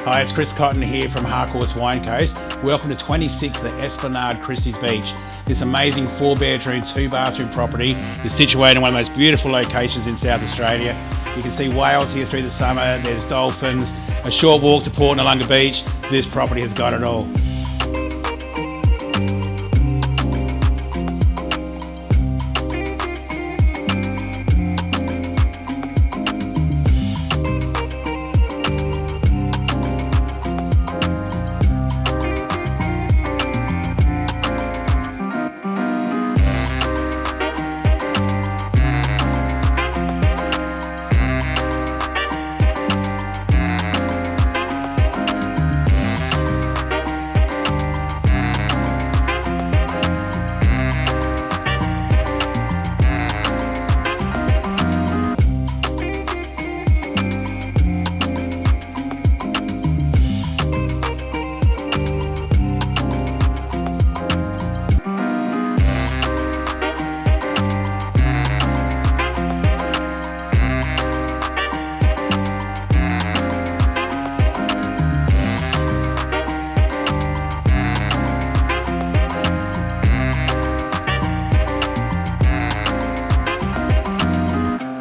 Hi, it's Chris Cotton here from Harcourt's Wine Coast. Welcome to 26 the Esplanade, Christies Beach. This amazing 4-bedroom, 2-bathroom property is situated in one of the most beautiful locations in South Australia. You can see whales here through the summer, there's dolphins, a short walk to Port Noarlunga Beach. This property has got it all.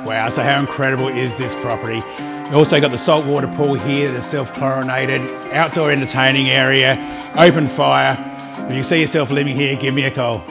Wow, so how incredible is this property? You also got the saltwater pool here that's self-chlorinated, outdoor entertaining area, open fire. If you see yourself living here, give me a call.